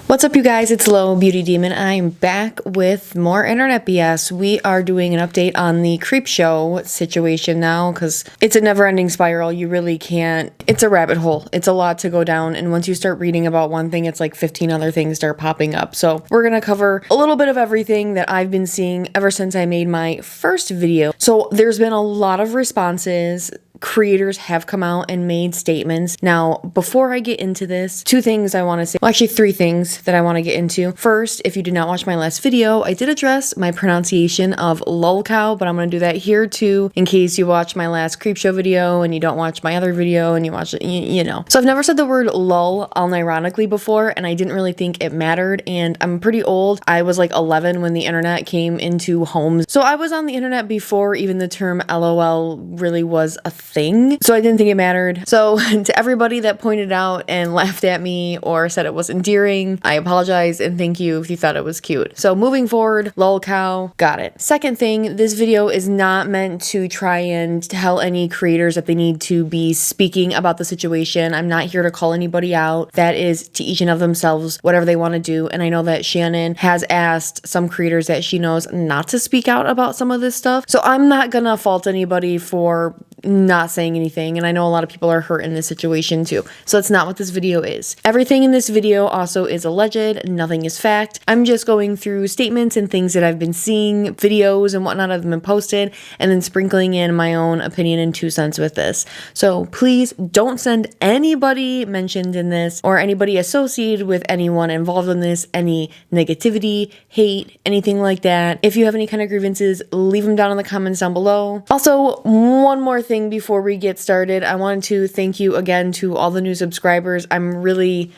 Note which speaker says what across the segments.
Speaker 1: What's up, you guys? It's Low Beauty Demon. I am back with more internet BS. We are doing an update on the creep show situation now because it's a never-ending spiral. You really can't. It's a rabbit hole. It's a lot to go down, and once you start reading about one thing, it's like 15 other things start popping up. So we're gonna cover a little bit of everything that I've been seeing ever since I made my first video. So there's been a lot of responses. Creators have come out and made statements. Now, before I get into this, two things I want to say. Well, actually, three things that I want to get into. First, if you did not watch my last video, I did address my pronunciation of lolcow, but I'm going to do that here too, in case you watch my last creep show video and you don't watch my other video and you watch it, you know. So I've never said the word lol unironically before, and I didn't really think it mattered, and I'm pretty old. I was like 11 when the internet came into homes. So I was on the internet before even the term LOL really was a thing, so I didn't think it mattered. So to everybody that pointed out and laughed at me or said it was endearing, I apologize and thank you if you thought it was cute. So moving forward, lolcow, got it. Second thing, this video is not meant to try and tell any creators that they need to be speaking about the situation. I'm not here to call anybody out. That is to each and of themselves, whatever they want to do. And I know that Shannon has asked some creators that she knows not to speak out about some of this stuff. So I'm not gonna fault anybody for not saying anything, and I know a lot of people are hurt in this situation too. So that's not what this video is. Everything in this video also is alleged, nothing is fact. I'm just going through statements and things that I've been seeing, videos and whatnot have been posted, and then sprinkling in my own opinion and 2 cents with this. So please don't send anybody mentioned in this or anybody associated with anyone involved in this any negativity, hate, anything like that. If you have any kind of grievances, leave them down in the comments down below. Also, one more thing before we get started, I wanted to thank you again to all the new subscribers. I'm really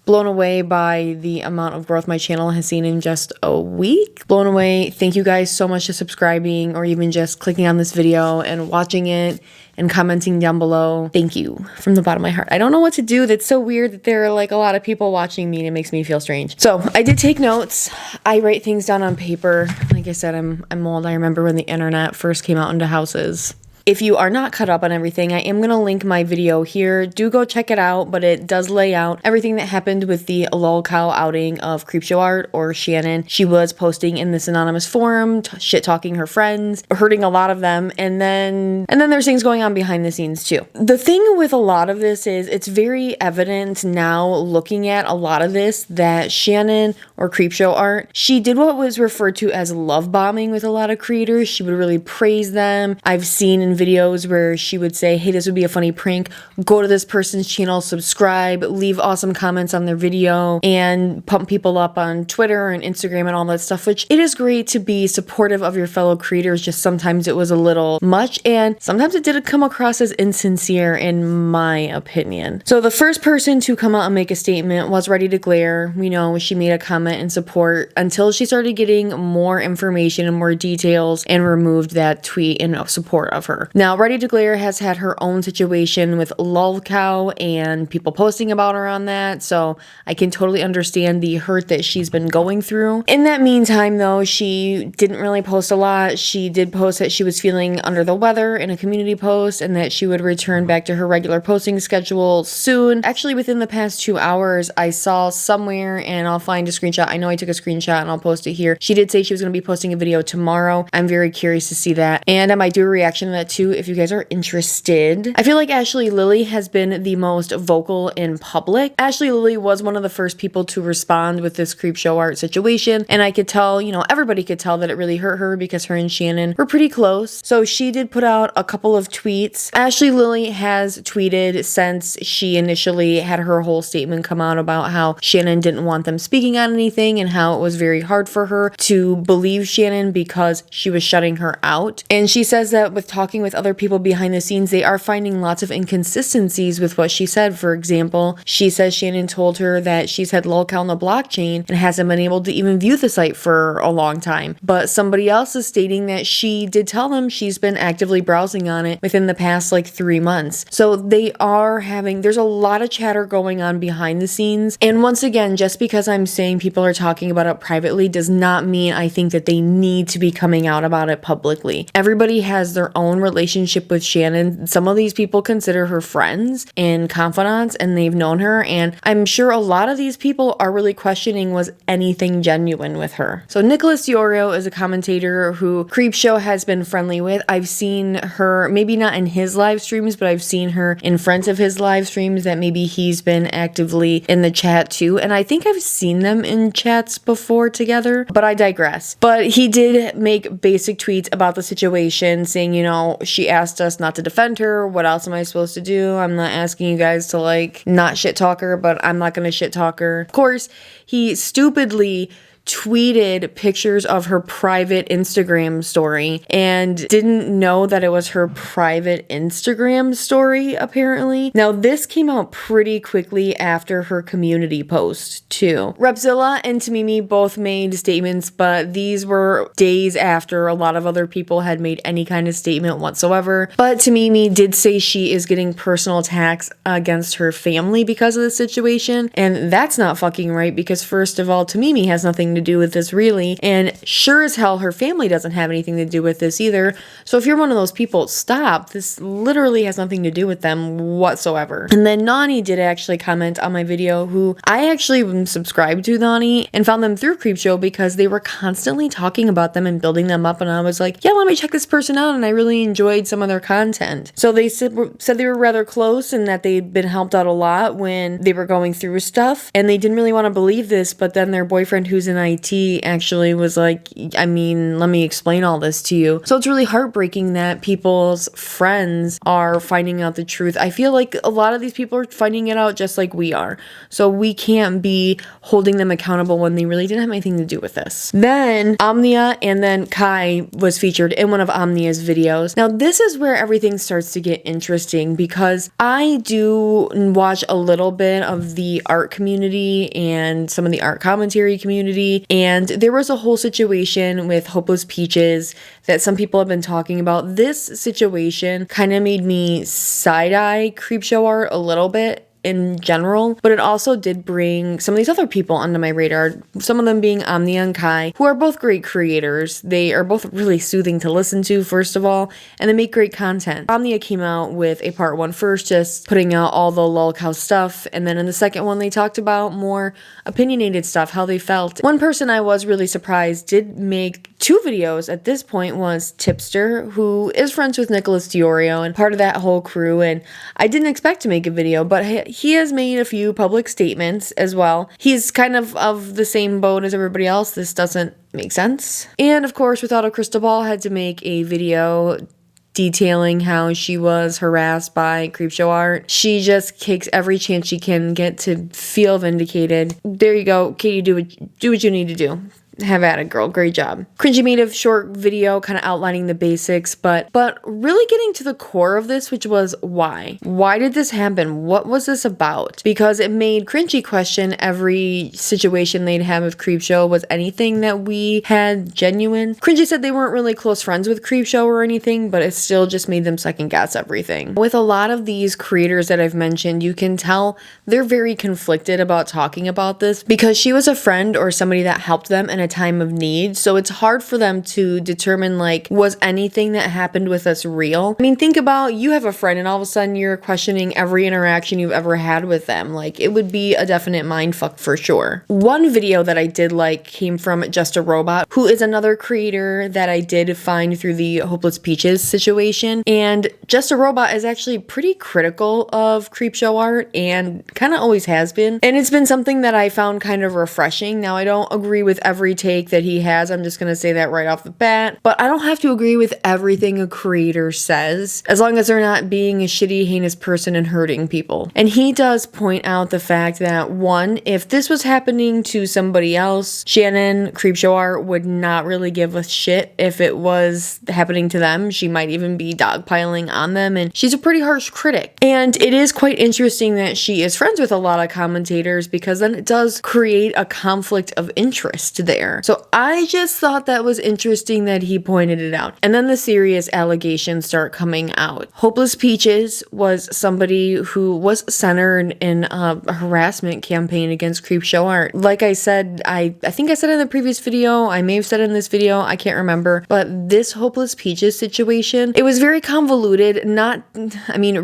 Speaker 1: blown away by the amount of growth my channel has seen in just a week. Blown away. Thank you guys so much for subscribing or even just clicking on this video and watching it and commenting down below. Thank you from the bottom of my heart. I don't know what to do. That's so weird that there are like a lot of people watching me and it makes me feel strange. So I did take notes. I write things down on paper. Like I said, I'm old. I remember when the internet first came out into houses. If you are not caught up on everything, I am going to link my video here. Do go check it out, but it does lay out everything that happened with the lolcow outing of Creepshow Art or Shannon. She was posting in this anonymous forum, shit-talking her friends, hurting a lot of them, and then there's things going on behind the scenes too. The thing with a lot of this is it's very evident now looking at a lot of this that Shannon or Creepshow Art, she did what was referred to as love bombing with a lot of creators. She would really praise them. I've seen in videos where she would say, hey, this would be a funny prank, go to this person's channel, subscribe, leave awesome comments on their video, and pump people up on Twitter and Instagram and all that stuff, which it is great to be supportive of your fellow creators, just sometimes it was a little much, and sometimes it did come across as insincere in my opinion. So the first person to come out and make a statement was Ready to Glare. We know she made a comment in support until she started getting more information and more details and removed that tweet in support of her. Now, Ready to Glare has had her own situation with lolcow and people posting about her on that, so I can totally understand the hurt that she's been going through. In that meantime, though, she didn't really post a lot. She did post that she was feeling under the weather in a community post and that she would return back to her regular posting schedule soon. Actually, within the past 2 hours, I saw somewhere, and I'll find a screenshot. I know I took a screenshot and I'll post it here. She did say she was going to be posting a video tomorrow. I'm very curious to see that, and I might do a reaction to that too if you guys are interested. I feel like Ashley Lily has been the most vocal in public. Ashley Lily was one of the first people to respond with this Creepshow Art situation, and I could tell, you know, everybody could tell that it really hurt her because her and Shannon were pretty close. So she did put out a couple of tweets. Ashley Lily has tweeted since she initially had her whole statement come out about how Shannon didn't want them speaking on anything and how it was very hard for her to believe Shannon because she was shutting her out. And she says that with talking with other people behind the scenes, they are finding lots of inconsistencies with what she said. For example, she says Shannon told her that she's had lolcow on the blockchain and hasn't been able to even view the site for a long time. But somebody else is stating that she did tell them she's been actively browsing on it within the past like 3 months. So they are having, there's a lot of chatter going on behind the scenes. And once again, just because I'm saying people are talking about it privately does not mean I think that they need to be coming out about it publicly. Everybody has their own relationship with Shannon. Some of these people consider her friends and confidants, and they've known her, and I'm sure a lot of these people are really questioning, was anything genuine with her? So Nicholas Diorio is a commentator who Creepshow has been friendly with. I've seen her, maybe not in his live streams, but I've seen her in front of his live streams that maybe he's been actively in the chat too, and I think I've seen them in chats before together, but I digress. But he did make basic tweets about the situation saying, you know, she asked us not to defend her. What else am I supposed to do? I'm not asking you guys to like not shit talk her, but I'm not gonna shit talk her. Of course, he stupidly tweeted pictures of her private Instagram story and didn't know that it was her private Instagram story, apparently. Now, this came out pretty quickly after her community post, too. Repzilla and Tamimi both made statements, but these were days after a lot of other people had made any kind of statement whatsoever. But Tamimi did say she is getting personal attacks against her family because of the situation, and that's not fucking right because, first of all, Tamimi has nothing to do with this really, and sure as hell her family doesn't have anything to do with this either. So if you're one of those people, stop. This literally has nothing to do with them whatsoever. And then Nani did actually comment on my video, who I actually subscribed to Nani and found them through Creepshow because they were constantly talking about them and building them up, and I was like, yeah, let me check this person out, and I really enjoyed some of their content. So they said they were rather close and that they'd been helped out a lot when they were going through stuff, and they didn't really want to believe this, but then their boyfriend, who's in IT, actually was like, I mean, let me explain all this to you. So it's really heartbreaking that people's friends are finding out the truth. I feel like a lot of these people are finding it out just like we are. So we can't be holding them accountable when they really didn't have anything to do with this. Then Omnia and then Kai was featured in one of Omnia's videos. Now this is where everything starts to get interesting because I do watch a little bit of the art community and some of the art commentary community, and there was a whole situation with Hopeless Peaches that some people have been talking about. This situation kind of made me side-eye Creepshow art a little bit in general, but it also did bring some of these other people onto my radar, some of them being Omnia and Kai, who are both great creators. They are both really soothing to listen to, first of all, and they make great content. Omnia came out with a part 1 first, just putting out all the lolcow stuff, and then in the second one they talked about more opinionated stuff, how they felt. One person I was really surprised did make 2 videos at this point was Tipster, who is friends with Nicholas Diorio and part of that whole crew, and I didn't expect to make a video, but he has made a few public statements as well. He's kind of the same boat as everybody else. This doesn't make sense. And of course, Without a Crystal Ball had to make a video detailing how she was harassed by Creepshow art. She just kicks every chance she can get to feel vindicated. There you go, Katie, do what you need to do. Have at it, girl. Great job. Cringy made a short video kind of outlining the basics, but really getting to the core of this, which was why. Why did this happen? What was this about? Because it made Cringy question every situation they'd have with Creepshow. Was anything that we had genuine? Cringy said they weren't really close friends with Creepshow or anything, but it still just made them second guess everything. With a lot of these creators that I've mentioned, you can tell they're very conflicted about talking about this because she was a friend or somebody that helped them in a time of need, so it's hard for them to determine, like, was anything that happened with us real? I mean, think about, you have a friend and all of a sudden you're questioning every interaction you've ever had with them. Like, it would be a definite mindfuck for sure. One video that I did like came from Just a Robot, who is another creator that I did find through the Hopeless Peaches situation, and Just a Robot is actually pretty critical of Creepshow art and kind of always has been, and it's been something that I found kind of refreshing. Now, I don't agree with every take that he has, I'm just gonna say that right off the bat, but I don't have to agree with everything a creator says, as long as they're not being a shitty, heinous person and hurting people. And he does point out the fact that, one, if this was happening to somebody else, Shannon, Creepshow art, would not really give a shit if it was happening to them. She might even be dogpiling on them, and she's a pretty harsh critic. And it is quite interesting that she is friends with a lot of commentators, because then it does create a conflict of interest there. So I just thought that was interesting that he pointed it out. And then the serious allegations start coming out. Hopeless Peaches was somebody who was centered in a harassment campaign against Creepshow Art. Like I said, I think I said in the previous video, I may have said in this video, I can't remember, but this Hopeless Peaches situation, it was very convoluted.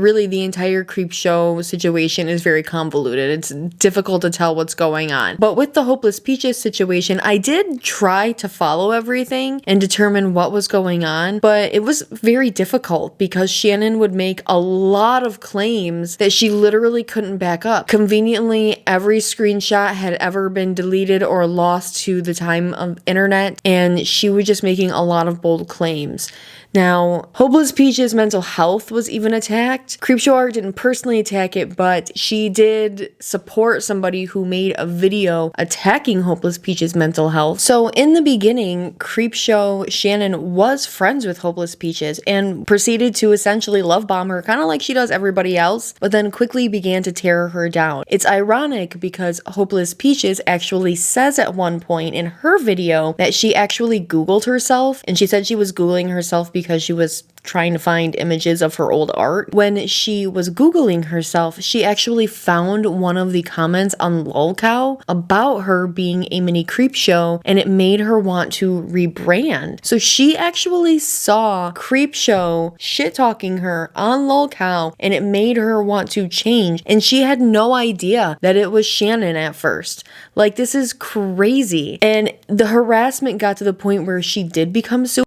Speaker 1: Really the entire Creepshow situation is very convoluted. It's difficult to tell what's going on. But with the Hopeless Peaches situation, I did try to follow everything and determine what was going on, but it was very difficult because Shannon would make a lot of claims that she literally couldn't back up. Conveniently, every screenshot had ever been deleted or lost to the time of internet, and she was just making a lot of bold claims. Now, Hopeless Peach's mental health was even attacked. Creepshow Art didn't personally attack it, but she did support somebody who made a video attacking Hopeless Peach's mental health. So in the beginning, Creepshow Shannon was friends with Hopeless Peaches and proceeded to essentially love bomb her, kind of like she does everybody else, but then quickly began to tear her down. It's ironic because Hopeless Peaches actually says at one point in her video that she actually Googled herself, and she said she was Googling herself because she was trying to find images of her old art. When she was Googling herself, she actually found one of the comments on Lolcow about her being a mini creep show, and it made her want to rebrand. So she actually saw Creepshow shit-talking her on Lolcow, and it made her want to change, and she had no idea that it was Shannon at first. Like, this is crazy. And the harassment got to the point where she did become suicidal.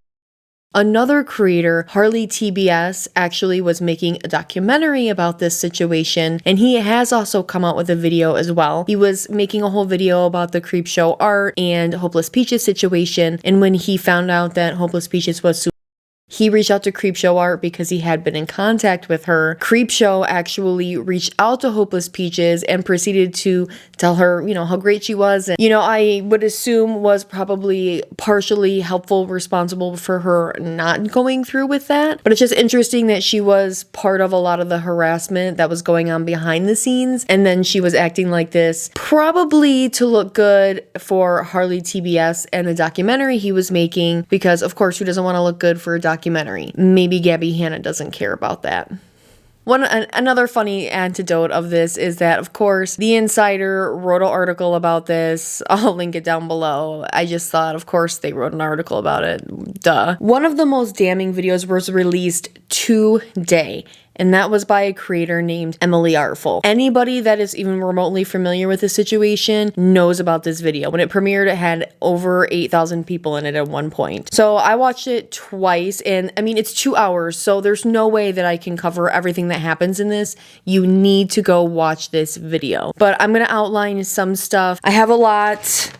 Speaker 1: Another creator, Harley TBS, actually was making a documentary about this situation, and he has also come out with a video as well. He was making a whole video about the Creepshow Art and Hopeless Peaches situation, and when he found out that Hopeless Peaches was he reached out to Creepshow Art because he had been in contact with her. Creepshow actually reached out to Hopeless Peaches and proceeded to tell her, how great she was. And, I would assume was probably partially helpful, responsible for her not going through with that. But it's just interesting that she was part of a lot of the harassment that was going on behind the scenes. And then she was acting like this, probably to look good for Harley TBS and the documentary he was making, because of course, who doesn't want to look good for a documentary? Maybe Gabby Hanna doesn't care about that. Another funny antidote of this is that, of course, The Insider wrote an article about this. I'll link it down below. I just thought, of course, they wrote an article about it. Duh. One of the most damning videos was released today, and that was by a creator named Emily Artful. Anybody that is even remotely familiar with the situation knows about this video. When it premiered, it had over 8,000 people in it at one point. So I watched it twice, and it's 2 hours, so there's no way that I can cover everything that happens in this. You need to go watch this video. But I'm gonna outline some stuff. I have a lot,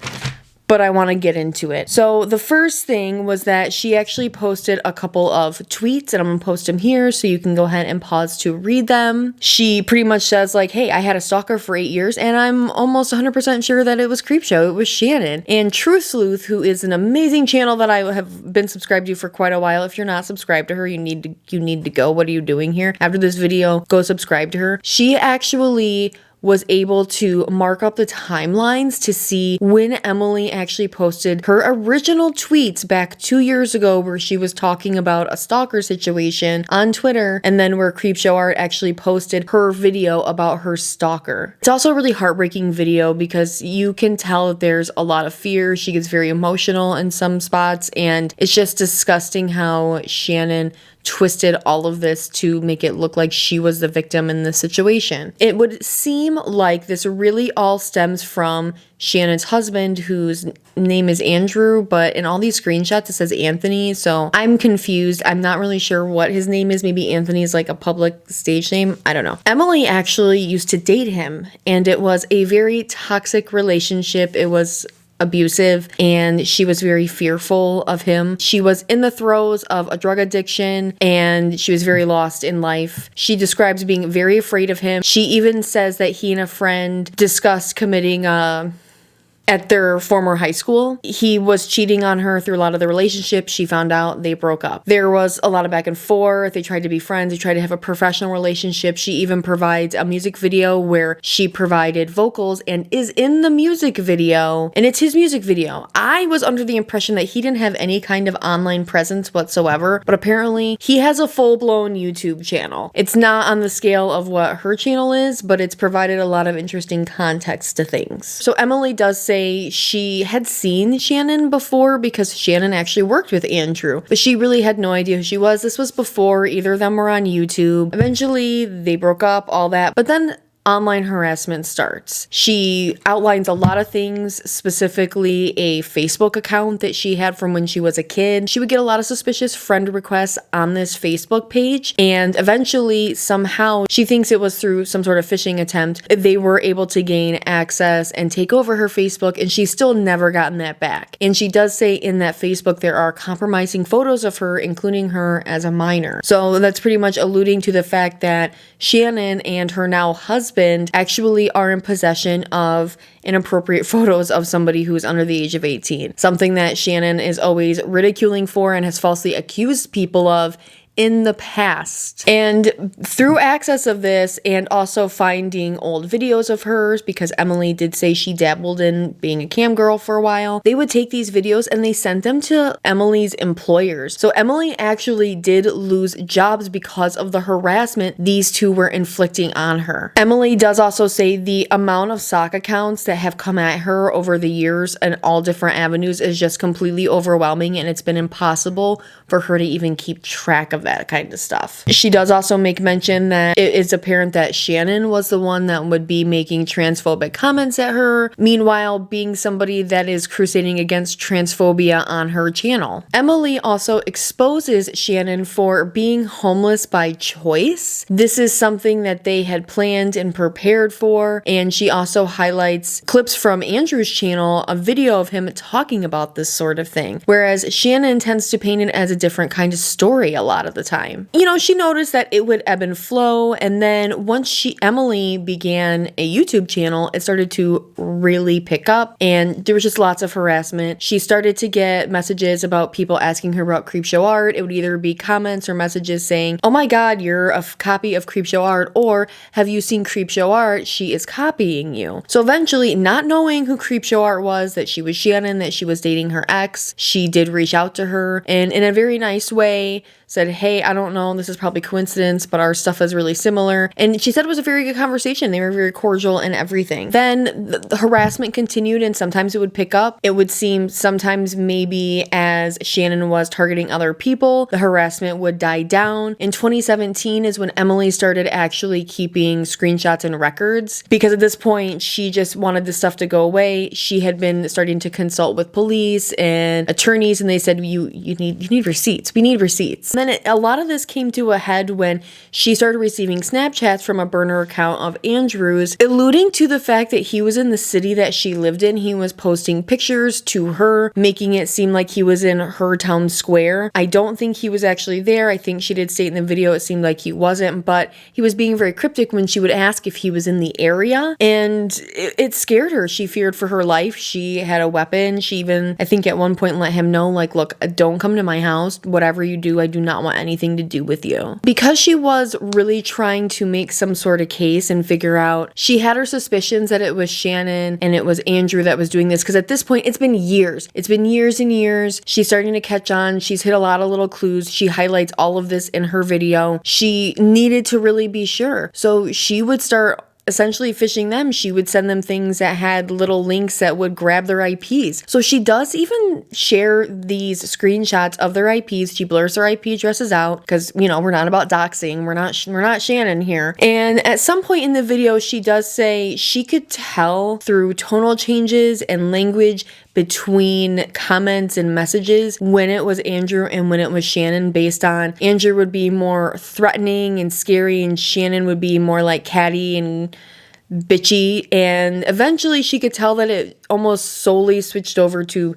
Speaker 1: but I want to get into it. So the first thing was that she actually posted a couple of tweets, and I'm gonna post them here so you can go ahead and pause to read them. She pretty much says like, hey, I had a stalker for 8 years, and I'm almost 100% sure that it was Creepshow. It was Shannon. And Truth Sleuth, who is an amazing channel that I have been subscribed to for quite a while. If you're not subscribed to her, you need to go. What are you doing here? After this video, go subscribe to her. She actually was able to mark up the timelines to see when Emily actually posted her original tweets back 2 years ago, where she was talking about a stalker situation on Twitter, and then where Creepshow Art actually posted her video about her stalker. It's also a really heartbreaking video because you can tell that there's a lot of fear. She gets very emotional in some spots, and it's just disgusting how Shannon twisted all of this to make it look like she was the victim in this situation. It would seem like this really all stems from Shannon's husband, whose name is Andrew, but in all these screenshots it says Anthony, so I'm confused. I'm not really sure what his name is. Maybe Anthony is like a public stage name. I don't know. Emily actually used to date him, and it was a very toxic relationship. It was abusive, and she was very fearful of him. She was in the throes of a drug addiction, and she was very lost in life. She describes being very afraid of him. She even says that he and a friend discussed committing at their former high school. He was cheating on her through a lot of the relationships. She found out, they broke up. There was a lot of back and forth. They tried to be friends. They tried to have a professional relationship. She even provides a music video where she provided vocals and is in the music video, and it's his music video. I was under the impression that he didn't have any kind of online presence whatsoever, but apparently he has a full-blown YouTube channel. It's not on the scale of what her channel is, but it's provided a lot of interesting context to things. So Emily does say she had seen Shannon before because Shannon actually worked with Andrew, but she really had no idea who she was. This was before either of them were on YouTube. Eventually they broke up, all that, but then online harassment starts. She outlines a lot of things, specifically a Facebook account that she had from when she was a kid. She would get a lot of suspicious friend requests on this Facebook page, and eventually, somehow, she thinks it was through some sort of phishing attempt, they were able to gain access and take over her Facebook, and she's still never gotten that back. And she does say in that Facebook there are compromising photos of her, including her as a minor. So that's pretty much alluding to the fact that Shannon and her now husband actually are in possession of inappropriate photos of somebody who's under the age of 18. Something that Shannon is always ridiculing for and has falsely accused people of in the past. And through access of this and also finding old videos of hers, because Emily did say she dabbled in being a cam girl for a while, they would take these videos and they sent them to Emily's employers. So Emily actually did lose jobs because of the harassment these two were inflicting on her. Emily does also say the amount of sock accounts that have come at her over the years and all different avenues is just completely overwhelming, and it's been impossible for her to even keep track of that kind of stuff. She does also make mention that it is apparent that Shannon was the one that would be making transphobic comments at her, meanwhile being somebody that is crusading against transphobia on her channel. Emily also exposes Shannon for being homeless by choice. This is something that they had planned and prepared for, and she also highlights clips from Andrew's channel, a video of him talking about this sort of thing, whereas Shannon tends to paint it as a different kind of story a lot of the time. You know, she noticed that it would ebb and flow, and then once Emily began a YouTube channel, it started to really pick up, and there was just lots of harassment. She started to get messages about people asking her about Creepshow art. It would either be comments or messages saying, "Oh my god, you're a copy of Creepshow art," or "Have you seen Creepshow art? She is copying you." So eventually, not knowing who Creepshow art was, that she was Shannon, that she was dating her ex, she did reach out to her, and in a very nice way said, "Hey, I don't know, this is probably coincidence, but our stuff is really similar." And she said it was a very good conversation. They were very cordial and everything. Then the harassment continued, and sometimes it would pick up. It would seem sometimes maybe as Shannon was targeting other people, the harassment would die down. In 2017 is when Emily started actually keeping screenshots and records, because at this point she just wanted this stuff to go away. She had been starting to consult with police and attorneys, and they said, you need receipts. We need receipts. And then a lot of this came to a head when she started receiving Snapchats from a burner account of Andrew's, alluding to the fact that he was in the city that she lived in. He was posting pictures to her, making it seem like he was in her town square. I don't think he was actually there. I think she did state in the video it seemed like he wasn't, but he was being very cryptic when she would ask if he was in the area, and it scared her. She feared for her life. She had a weapon. She even, I think at one point, let him know, like, "Look, don't come to my house. Whatever you do, I do not want anything to do with you." Because she was really trying to make some sort of case and figure out, she had her suspicions that it was Shannon and it was Andrew that was doing this, because at this point it's been years. It's been years and years. She's starting to catch on. She's hit a lot of little clues. She highlights all of this in her video. She needed to really be sure. So she would start essentially phishing them. She would send them things that had little links that would grab their IPs. So she does even share these screenshots of their IPs. She blurs their IP addresses out because, you know, we're not about doxing. We're not Shannon here. And at some point in the video, she does say she could tell through tonal changes and language between comments and messages when it was Andrew and when it was Shannon, based on Andrew would be more threatening and scary and Shannon would be more like catty and bitchy. And eventually she could tell that it almost solely switched over to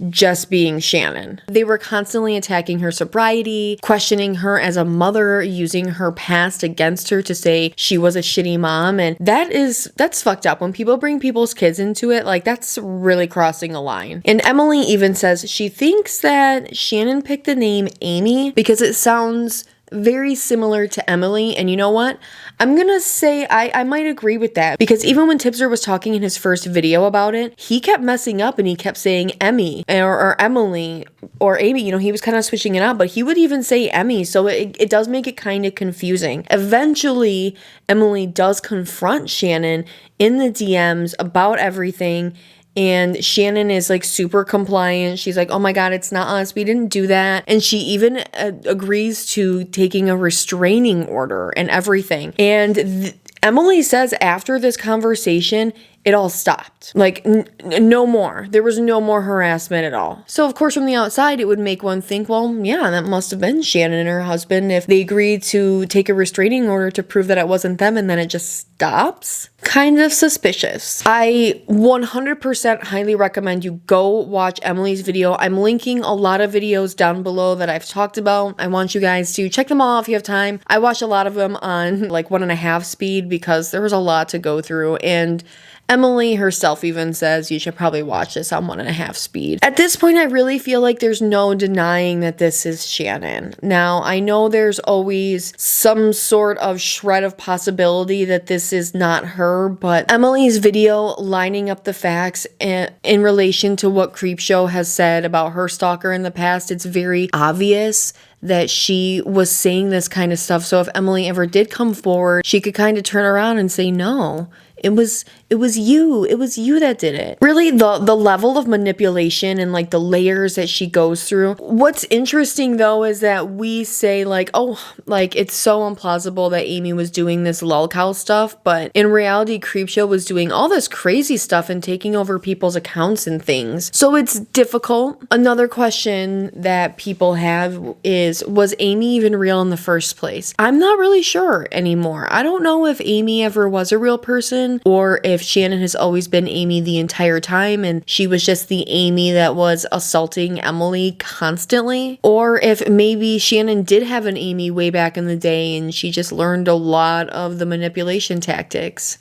Speaker 1: just being Shannon. They were constantly attacking her sobriety, questioning her as a mother, using her past against her to say she was a shitty mom. And that's fucked up. When people bring people's kids into it, like, that's really crossing a line. And Emily even says she thinks that Shannon picked the name Amy because it sounds very similar to Emily. And you know what? I'm gonna say I might agree with that, because even when Tipster was talking in his first video about it, he kept messing up and he kept saying Emmy or Emily or Amy. You know, he was kind of switching it out, but he would even say Emmy. So it does make it kind of confusing. Eventually, Emily does confront Shannon in the DMs about everything. And Shannon is like super compliant. She's like, oh my God, it's not us. We didn't do that. And she even agrees to taking a restraining order and everything. And Emily says after this conversation, it all stopped. Like, no more. There was no more harassment at all. So, of course, from the outside, it would make one think, well, yeah, that must have been Shannon and her husband if they agreed to take a restraining order to prove that it wasn't them, and then it just stops. Kind of suspicious. I 100% highly recommend you go watch Emily's video. I'm linking a lot of videos down below that I've talked about. I want you guys to check them all if you have time. I watch a lot of them on like 1.5 speed because there was a lot to go through, and Emily herself even says you should probably watch this on 1.5 speed. At this point, I really feel like there's no denying that this is Shannon. Now, I know there's always some sort of shred of possibility that this is not her, but Emily's video lining up the facts in relation to what Creepshow has said about her stalker in the past, it's very obvious that she was saying this kind of stuff. So if Emily ever did come forward, she could kind of turn around and say, no, it was you that did it. Really, the level of manipulation and like the layers that she goes through. What's interesting though is that we say like, oh, like it's so implausible that Amy was doing this lolcow stuff, but in reality, Creepshow was doing all this crazy stuff and taking over people's accounts and things. So it's difficult. Another question that people have is, was Amy even real in the first place? I'm not really sure anymore. I don't know if Amy ever was a real person, or if Shannon has always been Amy the entire time and she was just the Amy that was assaulting Emily constantly, or if maybe Shannon did have an Amy way back in the day and she just learned a lot of the manipulation tactics.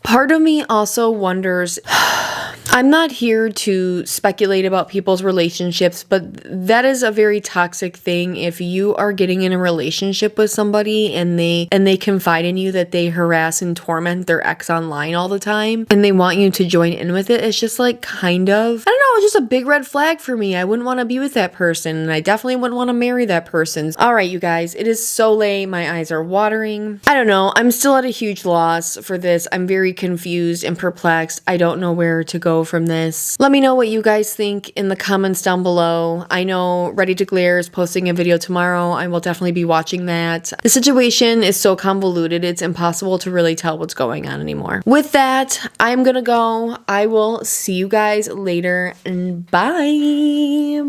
Speaker 1: Part of me also wonders, I'm not here to speculate about people's relationships, but that is a very toxic thing. If you are getting in a relationship with somebody and they confide in you that they harass and torment their ex online all the time and they want you to join in with it, it's just like kind of, I don't know, it's just a big red flag for me. I wouldn't want to be with that person, and I definitely wouldn't want to marry that person. All right, you guys, it is so late. My eyes are watering. I don't know. I'm still at a huge loss for this. I'm very confused and perplexed. I don't know where to go from this. Let me know what you guys think in the comments down below. I know Ready to Glare is posting a video tomorrow. I will definitely be watching that. The situation is so convoluted, it's impossible to really tell what's going on anymore. With that, I'm gonna go. I will see you guys later, and bye.